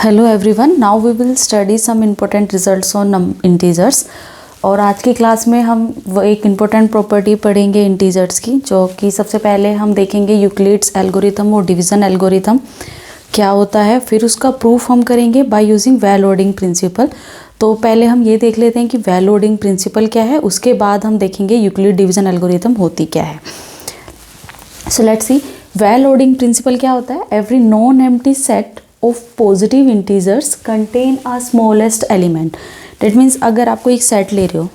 Hello everyone, now we will study some important results on integers. और आज की class में हम वो एक इम्पोर्टेंट प्रॉपर्टी पढ़ेंगे इंटीजर्स की, जो कि सबसे पहले हम देखेंगे यूक्लिड्स एल्गोरिथम और डिवीज़न एल्गोरिथम क्या होता है। फिर उसका प्रूफ हम करेंगे by using well ordering principle. तो पहले हम ये देख लेते हैं कि वेल लोडिंग प्रिंसिपल क्या है, उसके बाद हम देखेंगे यूक्लिड डिवीज़न एल्गोरिथम होती क्या है। So let's see, well ordering principle क्या होता है। Every non empty set of positive integers contain a smallest element. That means अगर आप कोई एक सेट ले रहे हो,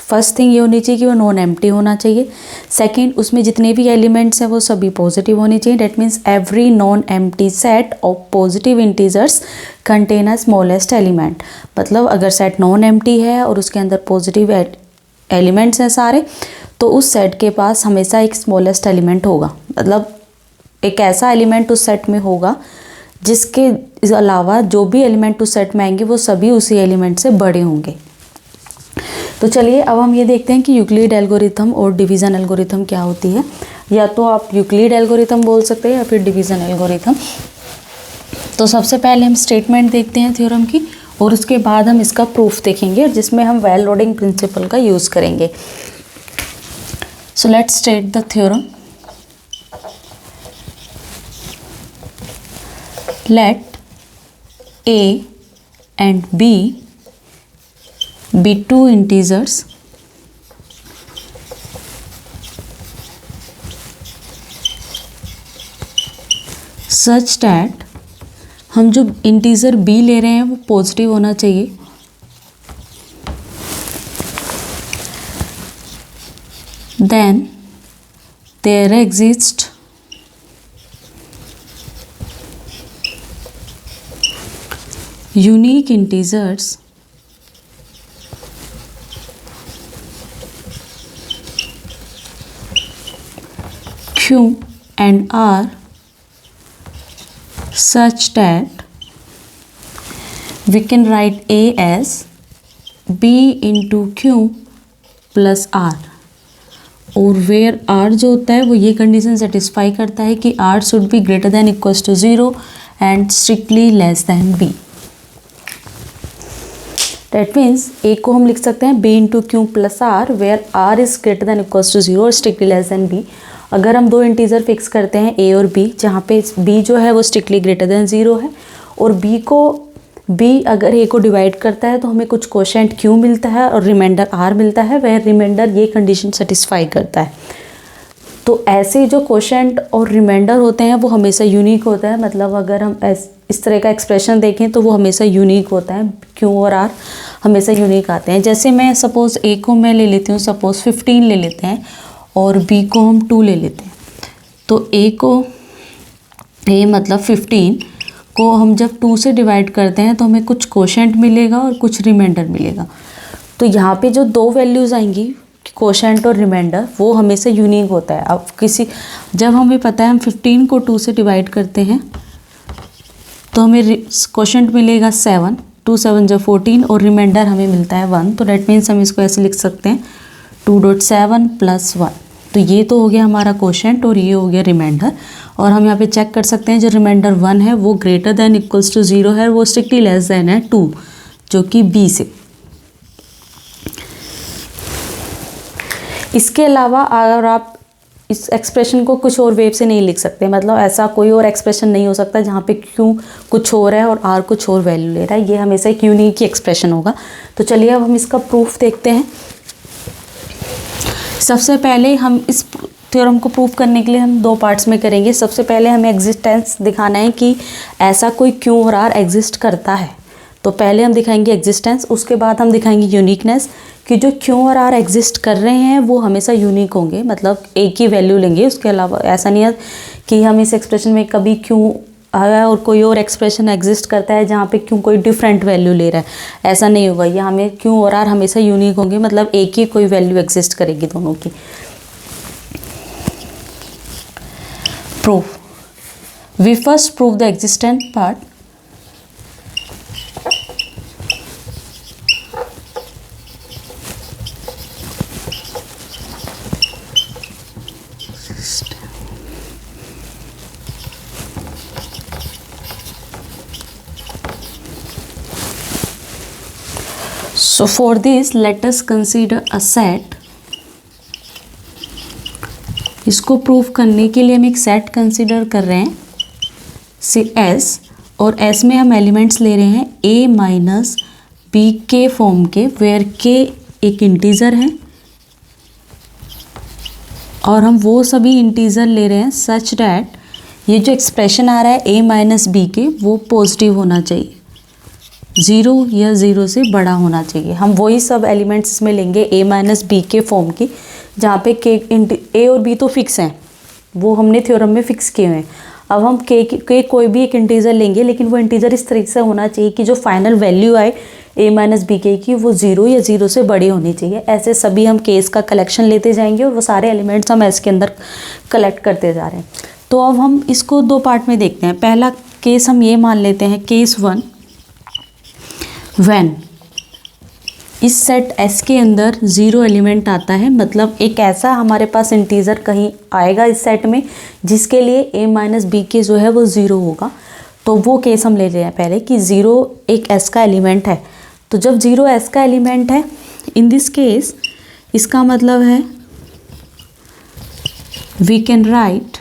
फर्स्ट थिंग ये होनी चाहिए कि वो नॉन एम्प्टी होना चाहिए। सेकंड, उसमें जितने भी एलिमेंट्स हैं वो सभी पॉजिटिव होने चाहिए। That means every non empty set of positive integers contain a smallest element. मतलब अगर सेट नॉन एम्प्टी है और उसके अंदर पॉजिटिव एलिमेंट्स हैं सारे, तो उस सेट के पास हमेशा एक स्मॉलेस्ट एलिमेंट होगा। मतलब एक ऐसा एलिमेंट उस सेट में होगा जिसके अलावा जो भी एलिमेंट उस सेट में आएंगे वो सभी उसी एलिमेंट से बड़े होंगे। तो चलिए अब हम ये देखते हैं कि यूक्लिड एल्गोरिथम और डिवीज़न एल्गोरिथम क्या होती है। या तो आप यूक्लिड एल्गोरिथम बोल सकते हैं या फिर डिवीज़न एल्गोरिथम। तो सबसे पहले हम स्टेटमेंट देखते हैं थ्योरम की, और उसके बाद हम इसका प्रूफ देखेंगे जिसमें हम वेल लोडिंग प्रिंसिपल का यूज़ करेंगे। So let's state the theorem. Let A and B be two integers such that हम जो इंटीजर B ले रहे हैं वो पॉजिटिव होना चाहिए। Then there exists unique integers Q and R such that we can write A as B into Q plus R, और where R जो होता है वो ये कंडीशन सेटिस्फाई करता है कि R should be greater than equals to 0 and strictly less than B। That means A को हम लिख सकते हैं B into q plus r, where R is greater than equals to 0 और स्ट्रिक्टली लेस देन B। अगर हम दो integer fix करते हैं A और B, जहाँ पे B जो है वो स्ट्रिक्टली ग्रेटर देन 0 है, और B अगर A को डिवाइड करता है तो हमें कुछ कोशेंट Q मिलता है और रिमाइंडर R मिलता है, वेयर रिमाइंडर ये कंडीशन सेटिस्फाई करता है। तो ऐसे जो कोशेंट और रिमाइंडर होते हैं वो हमेशा यूनिक होता है। मतलब अगर हम इस तरह का एक्सप्रेशन देखें तो वो हमेशा यूनिक होता है, Q और R हमेशा यूनिक आते हैं। जैसे मैं सपोज़ A को मैं ले लेती हूँ, सपोज़ 15 ले लेते हैं, और B को हम 2 ले लेते हैं। तो A मतलब 15 को हम जब 2 से डिवाइड करते हैं तो हमें कुछ कोशेंट मिलेगा और कुछ रिमाइंडर मिलेगा। तो यहाँ पे जो दो वैल्यूज़ आएंगी, कोशेंट और रिमाइंडर, वो हमेशा यूनिक होता है। अब जब हमें पता है हम 15 को 2 से डिवाइड करते हैं तो हमें कोशेंट मिलेगा 7, 2 7 जो 14, और रिमाइंडर हमें मिलता है 1। तो डेट मीन्स हम इसको ऐसे लिख सकते हैं 2.7 + 1। तो ये तो हो गया हमारा कोशेंट और ये हो गया रिमाइंडर। और हम यहाँ पे चेक कर सकते हैं जो रिमाइंडर 1 है वो ग्रेटर देन इक्वल्स टू 0 है, वो स्ट्रिक्टली लेस देन है 2, जो कि B से। इसके अलावा अगर आप इस एक्सप्रेशन को कुछ और वेव से नहीं लिख सकते, मतलब ऐसा कोई और एक्सप्रेशन नहीं हो सकता जहाँ पे Q कुछ और है और R कुछ और वैल्यू ले रहा है। ये हमेशा एक यूनिक ही एक्सप्रेशन होगा। तो चलिए अब हम इसका प्रूफ देखते हैं। सबसे पहले हम इस थ्योरम को प्रूफ करने के लिए हम दो पार्ट्स में करेंगे। सबसे पहले हमें एग्जिस्टेंस दिखाना है कि ऐसा कोई Q और R एग्जिस्ट करता है। तो पहले हम दिखाएंगे एग्जिस्टेंस, उसके बाद हम दिखाएंगे यूनिकनेस, कि जो Q और R एग्जिस्ट कर रहे हैं वो हमेशा यूनिक होंगे, मतलब एक ही वैल्यू लेंगे। उसके अलावा ऐसा नहीं है कि हम इस एक्सप्रेशन में कभी Q आया और कोई और एक्सप्रेशन एग्जिस्ट करता है जहाँ पे Q कोई डिफरेंट वैल्यू ले रहा है, ऐसा नहीं होगा। ये हमें Q और R हमेशा यूनिक होंगे, मतलब एक ही कोई वैल्यू एग्जिस्ट करेगी दोनों की। Proof, we first prove the existent part. So for this let us consider a set. इसको प्रूव करने के लिए हम एक सेट कंसिडर कर रहे हैं से S, और S में हम एलिमेंट्स ले रहे हैं A माइनस बी के फॉर्म के, वेयर के एक इंटीजर है और हम वो सभी इंटीजर ले रहे हैं सच डैट ये जो एक्सप्रेशन आ रहा है A माइनस बी के वो पॉजिटिव होना चाहिए, 0 या 0 से बड़ा होना चाहिए। हम वही सब एलिमेंट्स इसमें लेंगे A माइनस बी के फॉर्म की, जहाँ पे के A और B तो फिक्स हैं, वो हमने थ्योरम में फिक्स किए हैं। अब हम के कोई भी एक इंटीजर लेंगे, लेकिन वो इंटीजर इस तरीके से होना चाहिए कि जो फाइनल वैल्यू आए A माइनस बी के की वो 0 या 0 से बड़ी होनी चाहिए। ऐसे सभी हम केस का कलेक्शन लेते जाएंगे और वो सारे एलिमेंट्स हम एस के अंदर कलेक्ट करते जा रहे हैं। तो अब हम इसको दो पार्ट में देखते हैं। पहला केस हम ये मान लेते हैं, केस 1, व्हेन इस सेट S के अंदर 0 एलिमेंट आता है, मतलब एक ऐसा हमारे पास इंटीजर कहीं आएगा इस सेट में जिसके लिए A माइनस बी के जो है वो 0 होगा। तो वो केस हम ले रहे हैं पहले कि 0 एक S का एलिमेंट है। तो जब 0 S का एलिमेंट है इन दिस केस, इसका मतलब है वी कैन राइट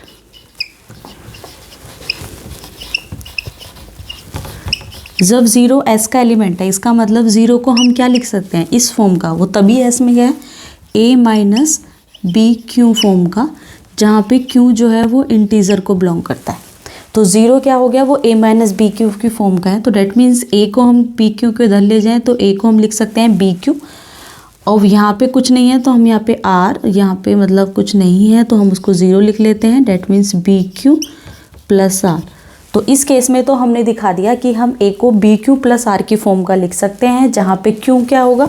जब 0 S का एलिमेंट है, इसका मतलब 0 को हम क्या लिख सकते हैं इस फॉर्म का, वो तभी S में है A minus B q form का, जहाँ पे Q जो है वो इंटीजर को बिलोंग करता है। तो 0 क्या हो गया, वो A माइनस बी क्यू की फॉर्म का है। तो डेट मीन्स A को हम बी क्यू के इधर ले जाएँ तो A को हम लिख सकते हैं बी क्यू, और यहाँ पे कुछ नहीं है तो हम यहाँ पे R, यहाँ पे मतलब कुछ नहीं है तो हम उसको 0 लिख लेते हैं। That means b Q plus R। तो इस केस में तो हमने दिखा दिया कि हम A को बी क्यू प्लस आर की फॉर्म का लिख सकते हैं, जहाँ पे Q क्या होगा,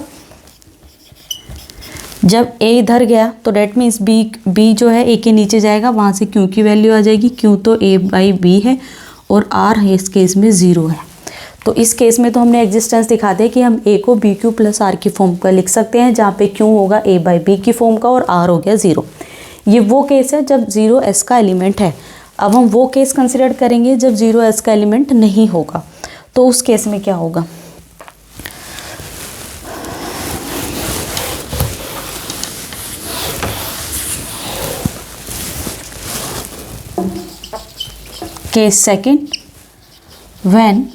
जब A इधर गया तो डेट मीन्स B जो है A के नीचे जाएगा, वहाँ से Q की वैल्यू आ जाएगी। Q तो A बाई बी है और R है इस केस में 0 है। तो इस केस में तो हमने एग्जिस्टेंस दिखा दिया कि हम A को बी क्यू प्लस आर की फॉर्म का लिख सकते हैं, जहाँ पे Q होगा A बाई बी की फॉर्म का और R हो गया 0। ये वो केस है जब 0 S का एलिमेंट है। अब हम वो केस कंसिडर करेंगे जब 0 S का एलिमेंट नहीं होगा। तो उस केस में क्या होगा, case second, when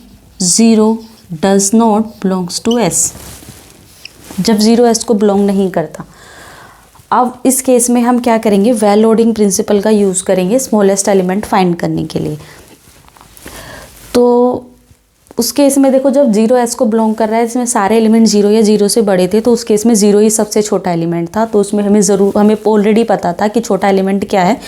0 does not belongs to S, जब 0 S को बिलोंग नहीं करता। अब इस केस में हम क्या करेंगे, वेल लोडिंग प्रिंसिपल का यूज़ करेंगे स्मॉलेस्ट एलिमेंट फाइंड करने के लिए। तो उस केस में देखो, जब 0 S को बिलोंग कर रहा है, इसमें सारे एलिमेंट 0 या 0 से बड़े थे, तो उस केस में 0 ही सबसे छोटा एलिमेंट था। तो उसमें हमें ऑलरेडी पता था कि छोटा एलिमेंट क्या है,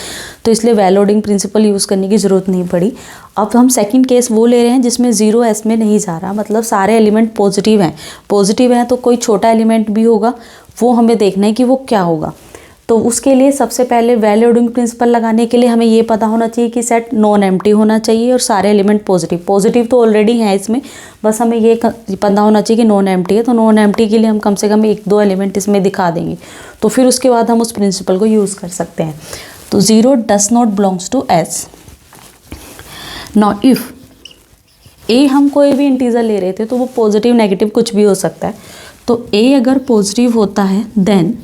तो इसलिए वेल लोडिंग प्रिंसिपल यूज़ करने की ज़रूरत नहीं पड़ी। अब हम सेकंड केस वो ले रहे हैं जिसमें 0 S में नहीं जा रहा, मतलब सारे एलिमेंट पॉजिटिव हैं तो कोई छोटा एलिमेंट भी होगा, वो हमें देखना है कि वो क्या होगा। तो उसके लिए सबसे पहले वेल लोडिंग प्रिंसिपल लगाने के लिए हमें ये पता होना चाहिए कि सेट नॉन एम्प्टी होना चाहिए और सारे एलिमेंट पॉजिटिव तो ऑलरेडी हैं इसमें, बस हमें ये पता होना चाहिए कि नॉन एम्प्टी है। तो नॉन एम्प्टी के लिए हम कम से कम 1-2 एलिमेंट इसमें दिखा देंगे, तो फिर उसके बाद हम उस प्रिंसिपल को यूज़ कर सकते हैं। तो 0 does not belongs to S। Now if A हम कोई भी इंटीजर ले रहे थे तो वो पॉजिटिव नेगेटिव कुछ भी हो सकता है। तो A अगर पॉजिटिव होता है then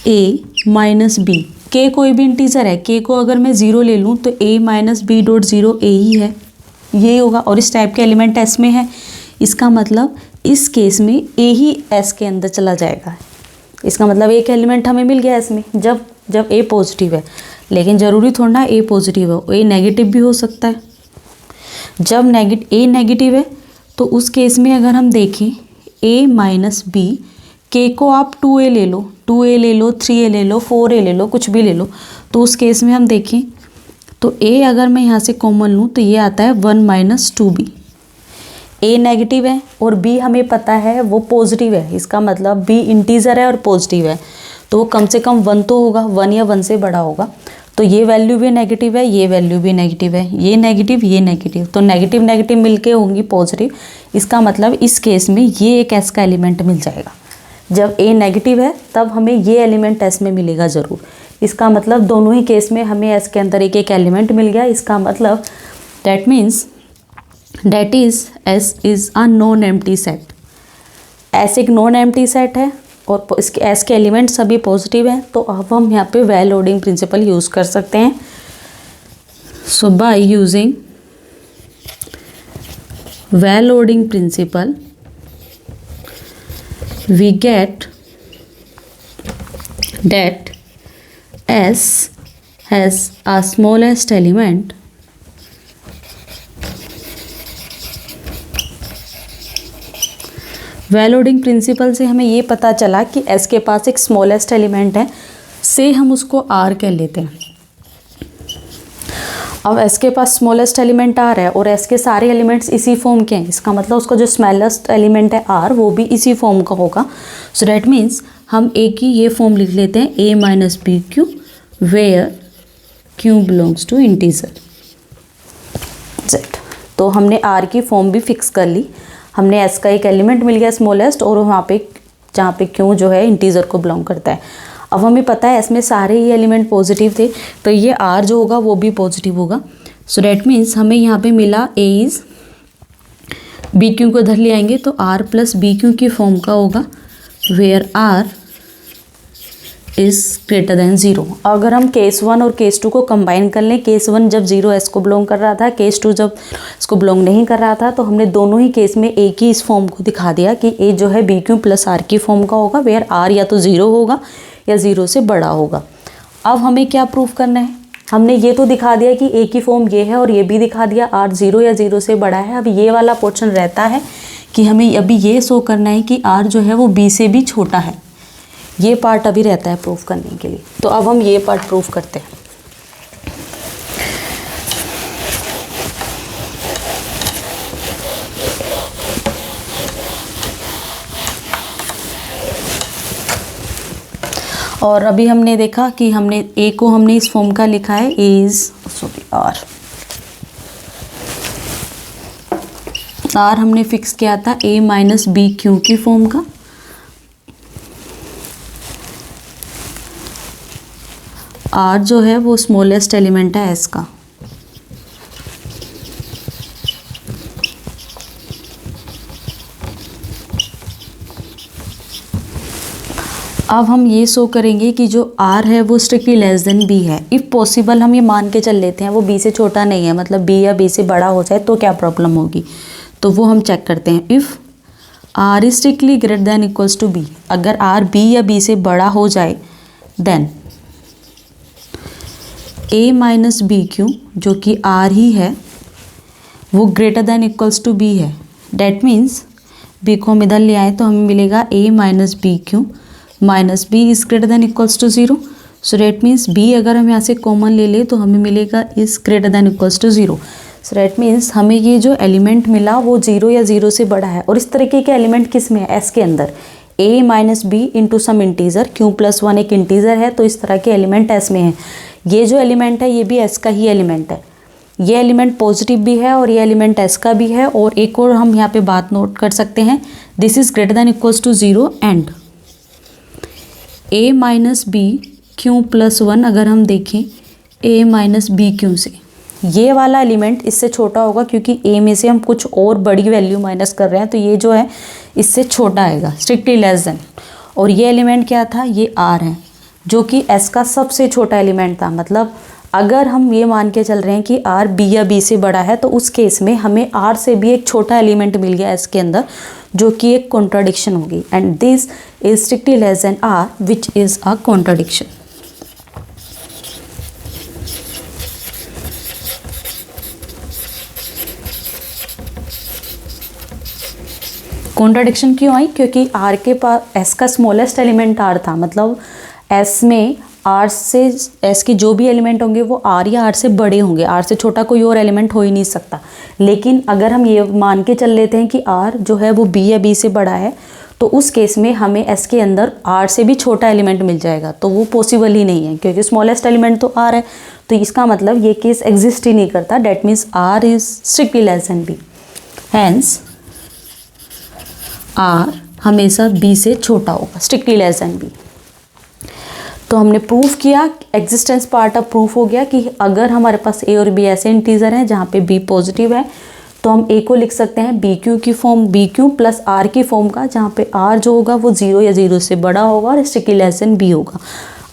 A minus b, K कोई भी इंटीजर है, K को अगर मैं 0 ले लूँ तो A minus b dot 0 A ही है, ये होगा। और इस टाइप के एलिमेंट S में है, इसका मतलब इस केस में A ही S के अंदर चला जाएगा। इसका मतलब एक एलिमेंट हमें मिल गया S में जब A पॉजिटिव है, लेकिन ज़रूरी थोड़ा ना A पॉजिटिव हो, A नेगेटिव भी हो सकता है। जब A नेगेटिव है तो उस केस में अगर हम देखें A माइनस बी, K को आप 2A ले लो, 3A ले लो, 4A ले लो, कुछ भी ले लो। तो उस केस में हम देखें तो A अगर मैं यहाँ से कॉमन लूँ तो ये आता है 1 माइनस 2B। A नेगेटिव है और B हमें पता है वो पॉजिटिव है, इसका मतलब B इंटीजर है और पॉजिटिव है, तो वो कम से कम 1 तो होगा, 1 या 1 से बड़ा होगा। तो ये वैल्यू भी नेगेटिव है, ये वैल्यू भी नेगेटिव है, ये नेगेटिव, तो नेगेटिव मिलके होंगी पॉजिटिव। इसका मतलब इस केस में ये एक S का एलिमेंट मिल जाएगा। जब A नेगेटिव है तब हमें ये एलिमेंट S में मिलेगा ज़रूर। इसका मतलब दोनों ही केस में हमें S के अंदर एक एलिमेंट मिल गया। इसका मतलब that is S is a non empty set. S एक नॉन एम्प्टी सेट है और इसके एस के एलिमेंट सभी पॉजिटिव हैं, तो अब हम यहाँ पे वेल लोडिंग प्रिंसिपल यूज़ कर सकते हैं। So by using well ordering principle we get that S has a smallest element well ordering principle से हमें ये पता चला कि S के पास एक स्मॉलेस्ट एलिमेंट है, से हम उसको R कह लेते हैं। अब S के पास स्मॉलेस्ट एलिमेंट R है और S के सारे एलिमेंट्स इसी फॉर्म के हैं, इसका मतलब उसका जो स्मॉलेस्ट एलिमेंट है R वो भी इसी फॉर्म का होगा। सो डैट मीन्स हम A की ये फॉर्म लिख लेते हैं A minus B q where q belongs to integer Z। तो हमने R की फॉर्म भी फिक्स कर ली, हमने S का एक एलिमेंट मिल गया स्मॉलेस्ट और वहाँ पे जहाँ पे क्यू जो है इंटीजर को बिलोंग करता है। अब हमें पता है इसमें सारे ही एलिमेंट पॉजिटिव थे, तो ये R जो होगा वो भी पॉजिटिव होगा। सो डैट मीन्स हमें यहाँ पे मिला A इज़ बी क्यू को इधर ले आएंगे तो R प्लस बी क्यू की फॉर्म का होगा where R is greater than 0। अगर हम केस 1 और केस 2 को कंबाइन कर लें, केस 1 जब 0 S को बिलोंग कर रहा था, केस 2 जब इसको बिलोंग नहीं कर रहा था, तो हमने दोनों ही केस में A की इस फॉर्म को दिखा दिया कि A जो है बी क्यू प्लस R की फॉर्म का होगा वेयर R या तो 0 होगा या 0 से बड़ा होगा। अब हमें क्या प्रूफ करना है, हमने ये तो दिखा दिया कि A की फॉर्म ये है और ये भी दिखा दिया R 0 या 0 से बड़ा है। अब ये वाला पोर्शन रहता है कि हमें अभी ये शो करना है कि R जो है वो B से भी छोटा है, ये पार्ट अभी रहता है प्रूफ करने के लिए। तो अब हम ये पार्ट प्रूफ करते हैं। और अभी हमने देखा कि हमने A को हमने इस फॉर्म का लिखा है A इज R हमने फिक्स किया था A माइनस बी क्यू की फॉर्म का। R जो है वो स्मॉलेस्ट एलिमेंट है S का। अब हम ये शो करेंगे कि जो R है वो स्ट्रिक्टली लेस देन B है। इफ़ पॉसिबल हम ये मान के चल लेते हैं वो B से छोटा नहीं है, मतलब B या B से बड़ा हो जाए तो क्या प्रॉब्लम होगी, तो वो हम चेक करते हैं। If R is strictly greater than equals to B, अगर R B या B से बड़ा हो जाए then A minus B Q जो कि R ही है वो greater than equals to B है। डैट मीन्स B को हम इधर ले आए तो हमें मिलेगा A minus B Q minus B is greater than equals to 0। So that means B अगर हम यहाँ से कॉमन ले लें तो हमें मिलेगा is greater than equals to 0। So that means हमें ये जो एलिमेंट मिला वो 0 या 0 से बड़ा है। और इस तरीके के एलिमेंट किस में है, S के अंदर A minus B into some integer, Q plus 1 एक इंटीजर है, तो इस तरह के एलिमेंट S में है। ये जो एलिमेंट है ये भी S का ही एलिमेंट है, ये एलिमेंट पॉजिटिव भी है और ये एलिमेंट S का भी है। और एक और हम यहाँ पे बात नोट कर सकते हैं, this is greater than equals to 0 and A minus B Q plus 1 अगर हम देखें A माइनस बी क्यू से, ये वाला एलिमेंट इससे छोटा होगा क्योंकि A में से हम कुछ और बड़ी वैल्यू माइनस कर रहे हैं, तो ये जो है इससे छोटा आएगा, स्ट्रिक्टली लेस देन। और ये एलिमेंट क्या था, ये R है जो कि S का सबसे छोटा एलिमेंट था। मतलब अगर हम ये मान के चल रहे हैं कि R B या B से बड़ा है तो उस केस में हमें R से भी एक छोटा एलिमेंट मिल गया S के अंदर, जो कि एक कॉन्ट्राडिक्शन होगी। And this is strictly less then R which is a contradiction. Contradiction क्यों आई, क्योंकि R के पास S का स्मॉलेस्ट एलिमेंट R था, मतलब S में R से S के जो भी एलिमेंट होंगे वो R या R से बड़े होंगे, R से छोटा कोई और एलिमेंट हो ही नहीं सकता। लेकिन अगर हम ये मान के चल लेते हैं कि R जो है वो B या B से बड़ा है, तो उस केस में हमें S के अंदर R से भी छोटा एलिमेंट मिल जाएगा, तो वो पॉसिबल ही नहीं है क्योंकि स्मॉलेस्ट एलिमेंट तो R है। तो इसका मतलब ये केस एग्जिस्ट ही नहीं करता। That means R is strictly less than B, hence R हमेशा B से छोटा होगा, स्ट्रिक्टली लेस देन B। तो हमने प्रूफ किया, एग्जिस्टेंस पार्ट अब प्रूफ हो गया कि अगर हमारे पास A और B ऐसे इंटीजर हैं जहाँ पे B पॉजिटिव है तो हम ए को लिख सकते हैं बी क्यू की form, B Q plus R की फॉर्म का, जहाँ पे आर जो होगा वो 0 या 0 से बड़ा होगा और स्ट्रिक्टली लेस देन बी होगा।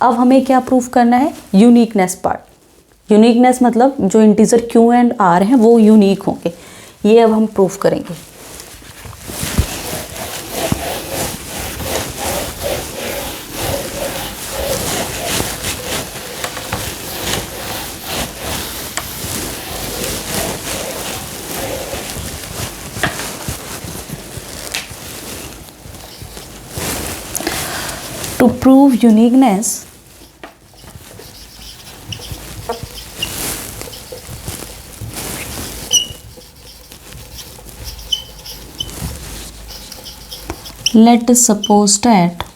अब हमें क्या प्रूफ करना है? Uniqueness part. यूनिकनेस मतलब जो इंटीजर क्यू एंड आर हैं वो यूनिक होंगे, ये अब हम प्रूफ करेंगे। To prove uniqueness, let us suppose that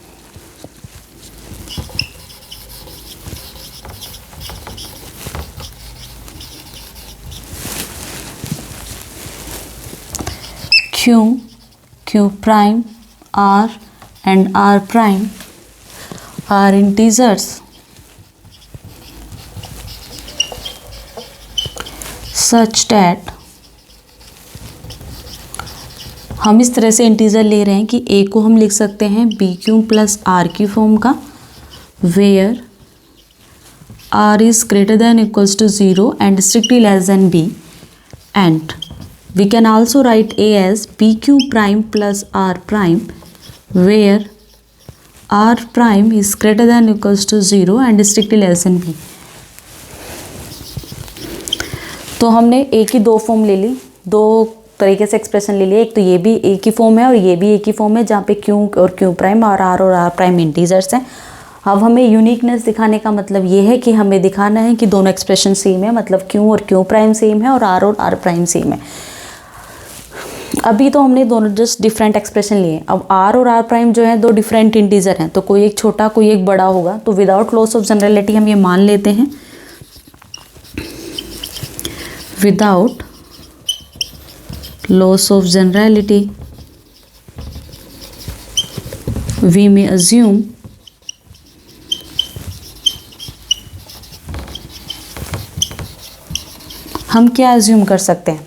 Q prime, R and R prime are integers such that, हम इस तरह से इंटीजर ले रहे हैं कि ए को हम लिख सकते हैं बी क्यू प्लस आर की फॉर्म का, where R is greater than equals to 0 and strictly less than B, and we can also write A as BQ prime plus R prime where R prime is greater than equals to 0 and strictly less than B। तो हमने A की दो form ले ली, दो तरीके से expression ले लिया। एक तो ये भी A की फॉर्म है और ये भी A की फॉर्म है, जहाँ पे Q और Q प्राइम और R प्राइम इंटीजर्स हैं। अब हमें यूनिकनेस दिखाने का मतलब ये है कि हमें दिखाना है कि दोनों एक्सप्रेशन सेम है, मतलब Q और Q प्राइम सेम है और R प्राइम सेम है। अभी तो हमने दोनों जस्ट डिफरेंट एक्सप्रेशन लिए। अब R और R प्राइम जो है दो डिफरेंट इंटीजर हैं, तो कोई एक छोटा कोई एक बड़ा होगा। तो विदाउट लॉस ऑफ जनरलिटी हम ये मान लेते हैं, without loss of generality we may assume हम क्या अज्यूम कर सकते हैं?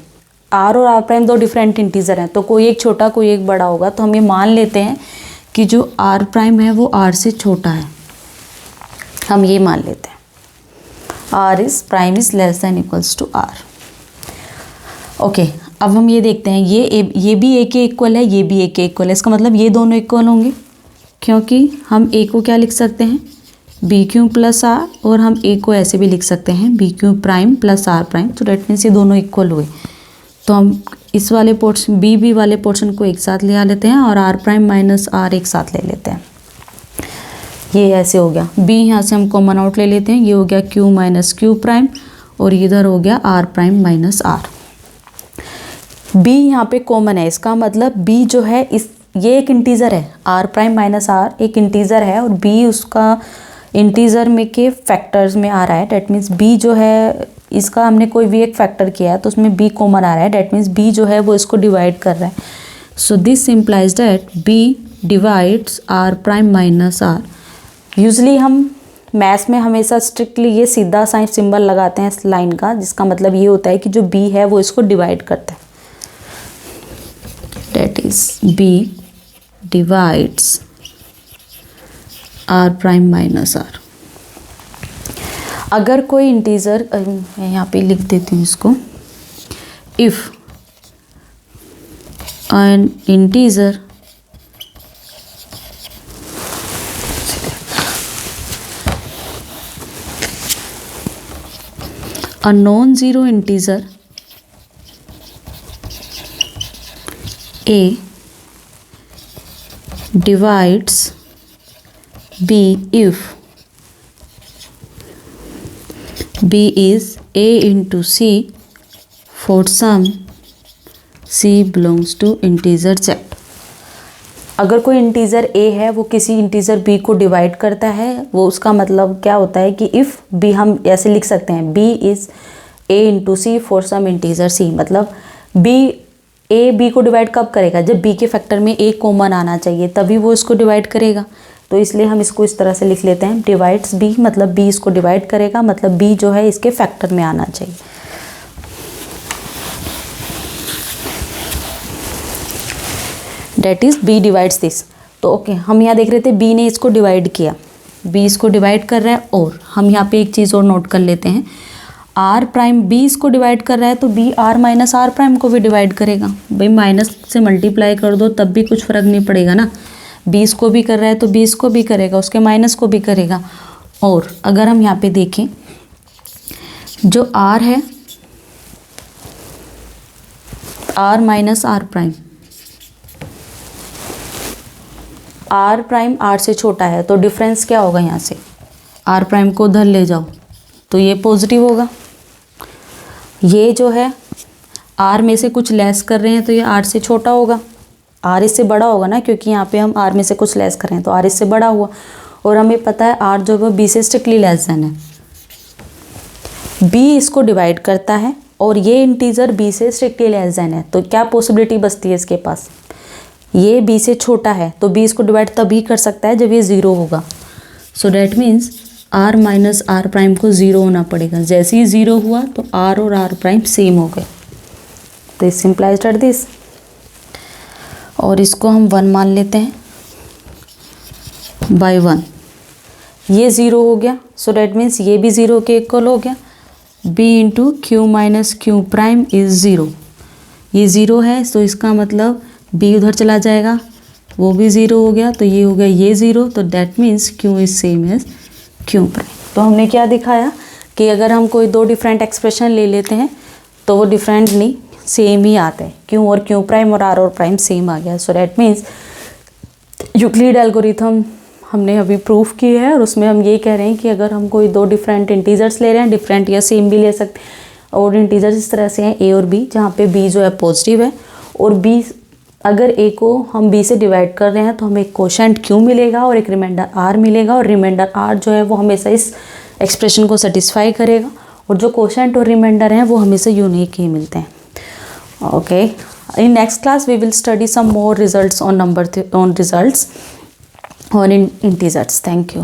आर और आर प्राइम दो डिफरेंट इंटीजर हैं, तो कोई एक छोटा कोई एक बड़ा होगा। तो हम ये मान लेते हैं कि जो आर प्राइम है वो आर से छोटा है, हम ये मान लेते हैं R is prime is less than equals to R. Okay, अब हम ये देखते हैं, ये भी ए के इक्वल है, ये भी ए के इक्वल है। इसका मतलब ये दोनों इक्वल होंगे, क्योंकि हम ए को क्या लिख सकते हैं? बी क्यू प्लस आर, और हम ए को ऐसे भी लिख सकते हैं B Q prime plus R prime. तो डेट मीन्स ये दोनों इक्वल हुए। तो हम इस वाले पोर्शन बी वाले पोर्शन को एक साथ ले आ लेते हैं और आर प्राइम माइनस आर एक साथ ले लेते हैं। ये ऐसे हो गया। बी यहाँ से हम कॉमन आउट ले लेते हैं, ये हो गया क्यू माइनस क्यू प्राइम, और इधर हो गया R prime minus R. B यहाँ पे कॉमन है, इसका मतलब बी जो है ये एक इंटीजर है, आर प्राइम माइनस आर एक इंटीजर है और बी उसका इंटीजर में के फैक्टर्स में आ रहा है। डेट मीन्स बी जो है इसका हमने कोई भी एक फैक्टर किया है तो उसमें बी कॉमन आ रहा है। डेट मीन्स बी जो है वो इसको डिवाइड कर रहा है। So this implies that B divides R prime minus R. Usually हम मैथ्स में हमेशा स्ट्रिक्टली ये सीधा साइन सिंबल लगाते हैं इस लाइन का, जिसका मतलब ये होता है कि जो बी है वो इसको डिवाइड करता है। That is B divides R prime minus R. अगर कोई इंटीजर, मैं यहाँ पे लिख देती हूँ इसको, if N integer a non-zero integer a divides b if b is a into c for some c belongs to integer z। अगर कोई इंटीजर a है वो किसी इंटीजर b को डिवाइड करता है, वो उसका मतलब क्या होता है कि इफ़ b, हम ऐसे लिख सकते हैं b is a into C for some integer c। मतलब a को डिवाइड कब करेगा? जब b के फैक्टर में a कॉमन आना चाहिए, तभी वो इसको डिवाइड करेगा। तो इसलिए हम इसको इस तरह से लिख लेते हैं, डिवाइड्स b, मतलब b इसको डिवाइड करेगा, मतलब b जो है इसके फैक्टर में आना चाहिए। That is b divides this. तो ओके, हम यहाँ देख रहे थे b ने इसको डिवाइड किया, b इसको डिवाइड कर रहा है। और हम यहाँ पे एक चीज़ और नोट कर लेते हैं, r प्राइम b इसको डिवाइड कर रहा है तो b r minus r prime को भी डिवाइड करेगा। भाई माइनस से मल्टीप्लाई कर दो तब भी कुछ फ़र्क नहीं पड़ेगा ना, 20 को भी कर रहा है तो 20 को भी करेगा, उसके माइनस को भी करेगा। और अगर हम यहाँ पे देखें, जो r है r minus r prime, r prime r से छोटा है तो डिफरेंस क्या होगा, यहाँ से r प्राइम को उधर ले जाओ तो ये पॉजिटिव होगा। ये जो है r में से कुछ लेस कर रहे हैं तो ये r से छोटा होगा, r इससे बड़ा होगा ना, क्योंकि यहाँ पे हम r में से कुछ लेस कर रहे हैं तो r इससे बड़ा हुआ। और हमें पता है r जो है b से स्ट्रिक्टली लेस देन है, b इसको डिवाइड करता है और ये इंटीजर b से स्ट्रिक्टली लेस देन है। तो क्या पॉसिबिलिटी बचती है इसके पास, ये b से छोटा है तो b इसको डिवाइड तभी कर सकता है जब ये 0 होगा। So that means r minus r prime को 0 होना पड़ेगा। जैसे ही 0 हुआ तो r और r प्राइम सेम हो गए। तो इस सिंप्लाइज एट दिस, और इसको हम 1 मान लेते हैं बाय 1, ये 0 हो गया। सो डैट मीन्स ये भी 0 के इक्वल हो गया। b into Q minus Q prime is 0, ये 0 है तो इसका मतलब b उधर चला जाएगा, वो भी 0 हो गया तो ये हो गया ये 0। तो that means q is same as q prime. तो हमने क्या दिखाया कि अगर हम कोई दो डिफरेंट एक्सप्रेशन ले लेते हैं तो वो डिफरेंट नहीं, सेम ही आता है, q और q प्राइम और r और प्राइम सेम आ गया। सो डैट मीन्स यूक्लिड एल्गोरिथम हमने अभी प्रूफ की है और उसमें हम ये कह रहे हैं कि अगर हम कोई दो डिफरेंट इंटीजर्स ले रहे हैं, डिफरेंट या सेम भी ले सकते हैं, और इंटीजर्स इस तरह से हैं a और b, जहाँ पे b जो है पॉजिटिव है और b, अगर a को हम b से डिवाइड कर रहे हैं तो हमें एक कोशेंट q मिलेगा और एक रिमाइंडर r मिलेगा, और रिमाइंडर r जो है वो हमेशा इस एक्सप्रेशन को सेटिस्फाई करेगा, और जो कोशेंट और रिमाइंडर हैं वो हमेशा यूनिक ही मिलते हैं। Okay, in next class we will study some more results on number on results on integers. Thank you.